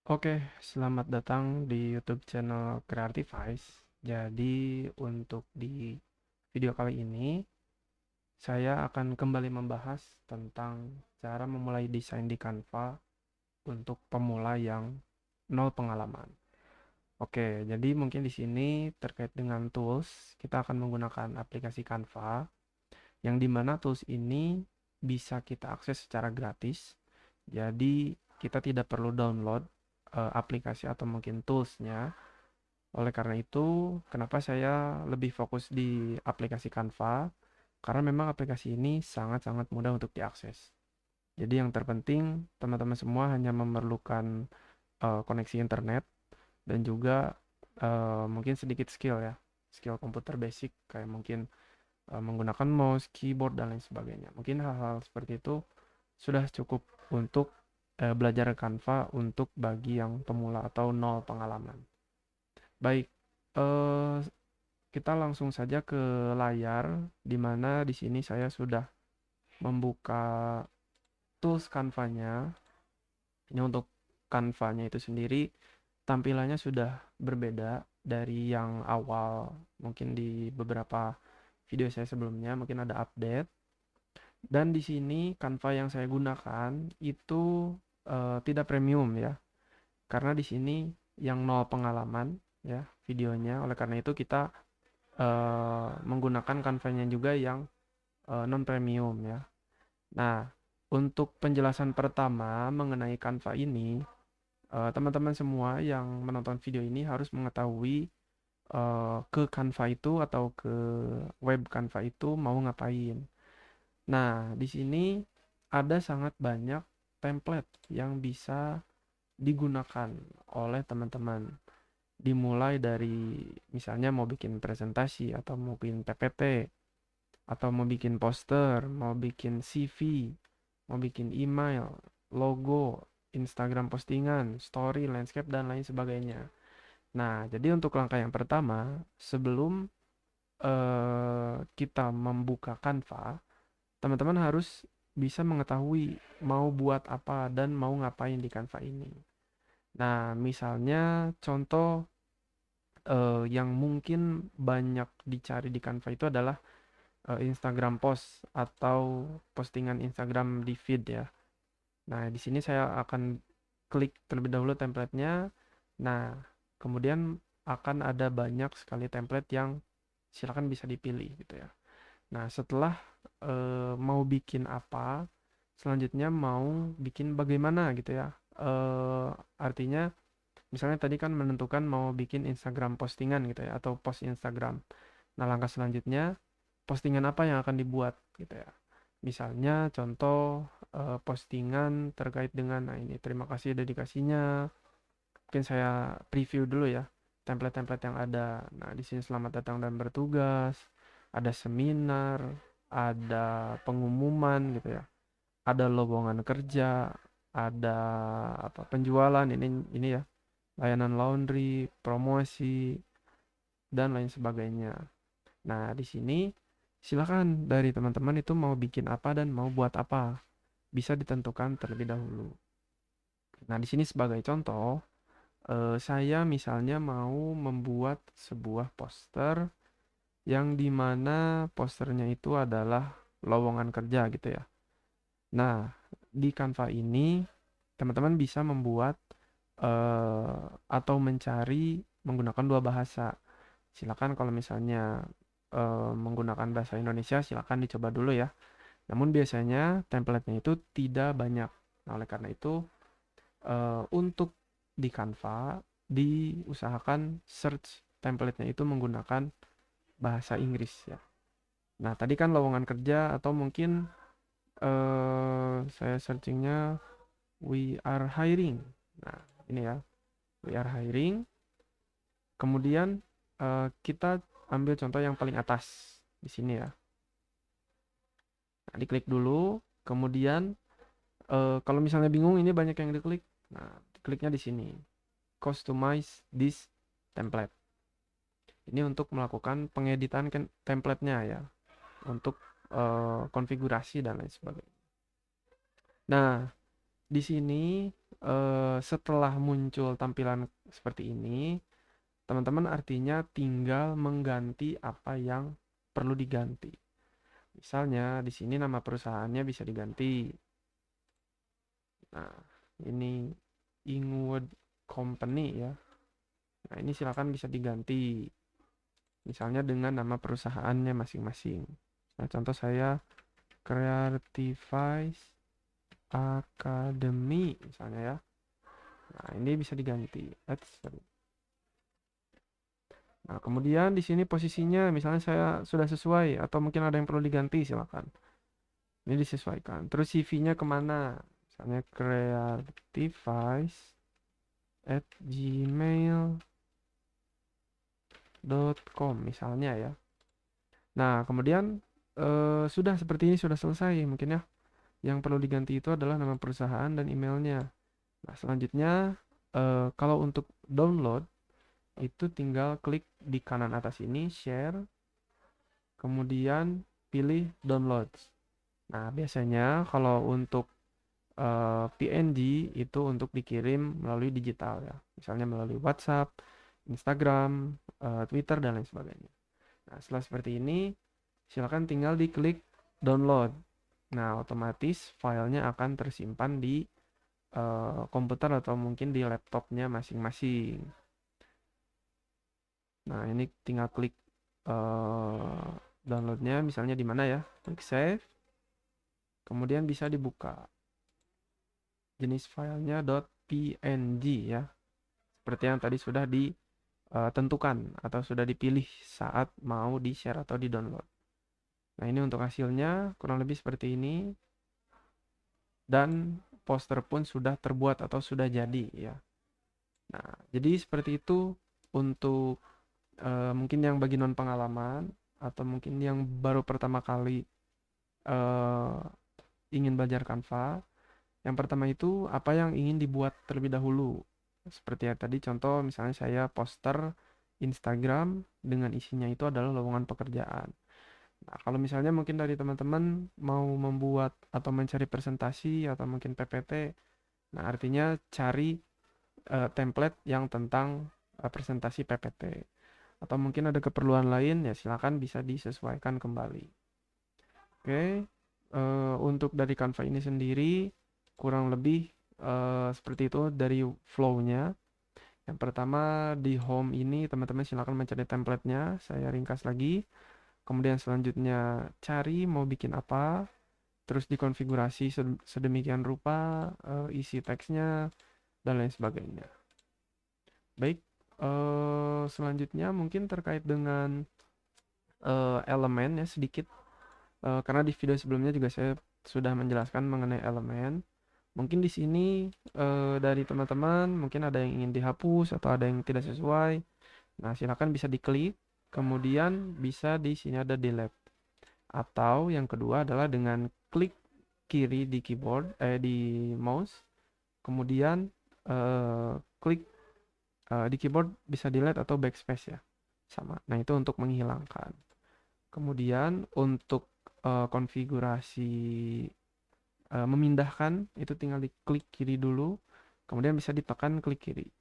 Oke, selamat datang di YouTube channel Creativize. Jadi, untuk di video kali ini, saya akan kembali membahas tentang cara memulai desain di Canva untuk pemula yang nol pengalaman. Oke, jadi mungkin di sini terkait dengan tools, kita akan menggunakan aplikasi Canva, yang dimana tools ini bisa kita akses secara gratis. Jadi, kita tidak perlu download aplikasi atau mungkin toolsnya. Oleh karena itu, kenapa saya lebih fokus di aplikasi Canva? Karena memang aplikasi ini sangat-sangat mudah untuk diakses. Jadi yang terpenting, teman-teman semua hanya memerlukan koneksi internet dan juga mungkin sedikit skill ya, skill komputer basic kayak mungkin menggunakan mouse, keyboard dan lain sebagainya. Mungkin hal-hal seperti itu sudah cukup untuk belajar Canva untuk bagi yang pemula atau nol pengalaman. Baik, eh, kita langsung saja ke layar, di mana di sini saya sudah membuka tools Canva-nya. Ini untuk Canva-nya itu sendiri, tampilannya sudah berbeda dari yang awal. Mungkin di beberapa video saya sebelumnya, mungkin ada update. Dan di sini Canva yang saya gunakan itu tidak premium ya, karena di sini yang nol pengalaman ya videonya. Oleh karena itu kita menggunakan Canva-nya juga yang non premium ya. Nah, untuk penjelasan pertama mengenai Canva ini, teman-teman semua yang menonton video ini harus mengetahui ke Canva itu atau ke web Canva itu mau ngapain. Nah, di sini ada sangat banyak template yang bisa digunakan oleh teman-teman. Dimulai dari misalnya mau bikin presentasi atau mau bikin PPT atau mau bikin poster, mau bikin CV, mau bikin email, logo, Instagram postingan, story, landscape, dan lain sebagainya. Nah, jadi untuk langkah yang pertama, sebelum kita membuka Canva, teman-teman harus bisa mengetahui mau buat apa dan mau ngapain di Canva ini. Nah, misalnya contoh yang mungkin banyak dicari di Canva itu adalah Instagram post atau postingan Instagram di feed ya. Nah, di sini saya akan klik terlebih dahulu template-nya. Nah, kemudian akan ada banyak sekali template yang silakan bisa dipilih gitu ya. Nah, setelah mau bikin apa, selanjutnya mau bikin bagaimana gitu ya. Artinya misalnya tadi kan menentukan mau bikin Instagram postingan gitu ya atau post Instagram. Nah, langkah selanjutnya postingan apa yang akan dibuat gitu ya. Misalnya contoh postingan terkait dengan nah ini terima kasih dedikasinya. Mungkin saya preview dulu ya template-template yang ada. Nah, di sini selamat datang dan bertugas, ada seminar, ada pengumuman gitu ya. Ada lowongan kerja, ada apa penjualan ini ya, layanan laundry, promosi dan lain sebagainya. Nah, di sini silakan dari teman-teman itu mau bikin apa dan mau buat apa. Bisa ditentukan terlebih dahulu. Nah, di sini sebagai contoh, saya misalnya mau membuat sebuah poster yang dimana posternya itu adalah lowongan kerja gitu ya. Nah, di Canva ini teman-teman bisa membuat atau mencari menggunakan dua bahasa. Silakan kalau misalnya menggunakan bahasa Indonesia, silakan dicoba dulu ya. Namun biasanya template-nya itu tidak banyak. Nah, oleh karena itu untuk di Canva diusahakan search template-nya itu menggunakan bahasa Inggris ya. Nah, tadi kan lowongan kerja atau mungkin saya searchingnya we are hiring. Nah, ini ya, we are hiring. Kemudian kita ambil contoh yang paling atas di sini ya. Nah, diklik dulu, kemudian kalau misalnya bingung ini banyak yang diklik. Nah, kliknya di sini. Customize this template. Ini untuk melakukan pengeditan template-nya ya, untuk konfigurasi dan lain sebagainya. Nah, di sini setelah muncul tampilan seperti ini, teman-teman artinya tinggal mengganti apa yang perlu diganti. Misalnya di sini nama perusahaannya bisa diganti. Nah, ini Ingwood Company ya. Nah, ini silakan bisa diganti. Misalnya dengan nama perusahaannya masing-masing. Nah, contoh saya Creativize Academy misalnya ya. Nah, ini bisa diganti. Sorry. Nah, kemudian di sini posisinya misalnya saya sudah sesuai atau mungkin ada yang perlu diganti silakan. Ini disesuaikan. Terus CV-nya kemana? Misalnya creativize@gmail.com misalnya ya. Nah, kemudian sudah seperti ini sudah selesai mungkin ya. Yang perlu diganti itu adalah nama perusahaan dan emailnya. Nah, selanjutnya kalau untuk download itu tinggal klik di kanan atas ini share, kemudian pilih download. Nah, biasanya kalau untuk PNG itu untuk dikirim melalui digital ya. Misalnya melalui WhatsApp, Instagram, Twitter dan lain sebagainya. Nah, setelah seperti ini silakan tinggal diklik download. Nah, otomatis filenya akan tersimpan di komputer atau mungkin di laptopnya masing-masing. Nah, ini tinggal klik downloadnya misalnya di mana ya. Klik save. Kemudian bisa dibuka. Jenis filenya .png ya. Seperti yang tadi sudah ditentukan atau sudah dipilih saat mau di-share atau di-download. Nah, ini untuk hasilnya kurang lebih seperti ini. Dan poster pun sudah terbuat atau sudah jadi ya. Nah, jadi seperti itu untuk mungkin yang bagi non pengalaman atau mungkin yang baru pertama kali ingin belajar Canva. Yang pertama itu apa yang ingin dibuat terlebih dahulu. Seperti yang tadi contoh misalnya saya poster Instagram dengan isinya itu adalah lowongan pekerjaan. Nah, kalau misalnya mungkin dari teman-teman mau membuat atau mencari presentasi atau mungkin PPT, nah artinya cari template yang tentang presentasi PPT. Atau mungkin ada keperluan lain ya silakan bisa disesuaikan kembali. Oke, untuk dari Canva ini sendiri kurang lebih seperti itu dari flow-nya. Yang pertama di home ini teman-teman silakan mencari template-nya. Saya ringkas lagi. Kemudian selanjutnya cari mau bikin apa. Terus dikonfigurasi sedemikian rupa, isi teksnya, dan lain sebagainya. Baik, selanjutnya mungkin terkait dengan elemen ya sedikit. Karena di video sebelumnya juga saya sudah menjelaskan mengenai elemen. Mungkin di sini dari teman-teman mungkin ada yang ingin dihapus atau ada yang tidak sesuai. Nah, silakan bisa diklik. Kemudian bisa di sini ada delete. Atau yang kedua adalah dengan klik kiri di keyboard di mouse. Kemudian klik di keyboard bisa delete atau backspace ya. Sama. Nah, itu untuk menghilangkan. Kemudian untuk konfigurasi memindahkan itu tinggal diklik kiri dulu, kemudian bisa ditekan klik kiri.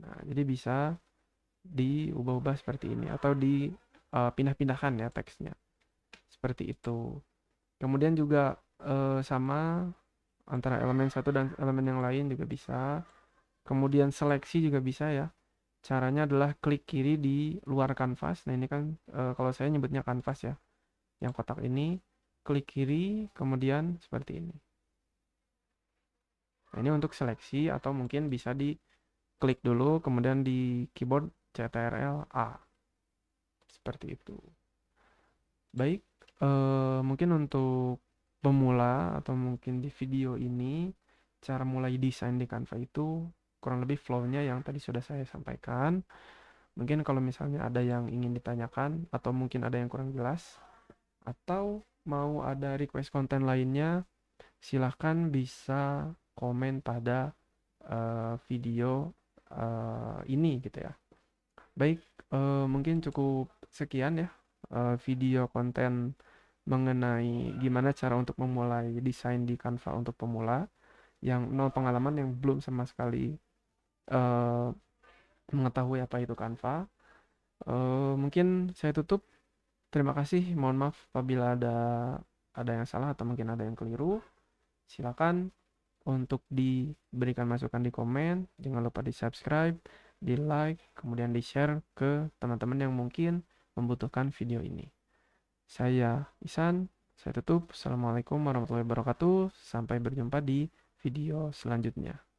Nah, jadi bisa diubah-ubah seperti ini atau dipindah-pindahkan ya teksnya. Seperti itu. Kemudian juga sama antara elemen satu dan elemen yang lain juga bisa. Kemudian seleksi juga bisa ya. Caranya adalah klik kiri di luar kanvas. Nah, ini kan kalau saya nyebutnya kanvas ya. Yang kotak ini klik kiri kemudian seperti ini. Nah, ini untuk seleksi atau mungkin bisa diklik dulu kemudian di keyboard CTRL A. Seperti itu. Baik, mungkin untuk pemula atau mungkin di video ini cara mulai desain di Canva itu kurang lebih flow-nya yang tadi sudah saya sampaikan. Mungkin kalau misalnya ada yang ingin ditanyakan atau mungkin ada yang kurang jelas atau mau ada request konten lainnya, silahkan bisa komen pada video ini gitu ya. Baik, mungkin cukup sekian ya video konten mengenai gimana cara untuk memulai desain di Canva untuk pemula. yang nol pengalaman, yang belum sama sekali eh, mengetahui apa itu Canva. Mungkin saya tutup. Terima kasih. Mohon maaf apabila ada yang salah atau mungkin ada yang keliru. Silakan untuk diberikan masukan di komen. Jangan lupa di subscribe, di like, kemudian di share ke teman-teman yang mungkin membutuhkan video ini. Saya Isan, saya tutup. Assalamualaikum warahmatullahi wabarakatuh. Sampai berjumpa di video selanjutnya.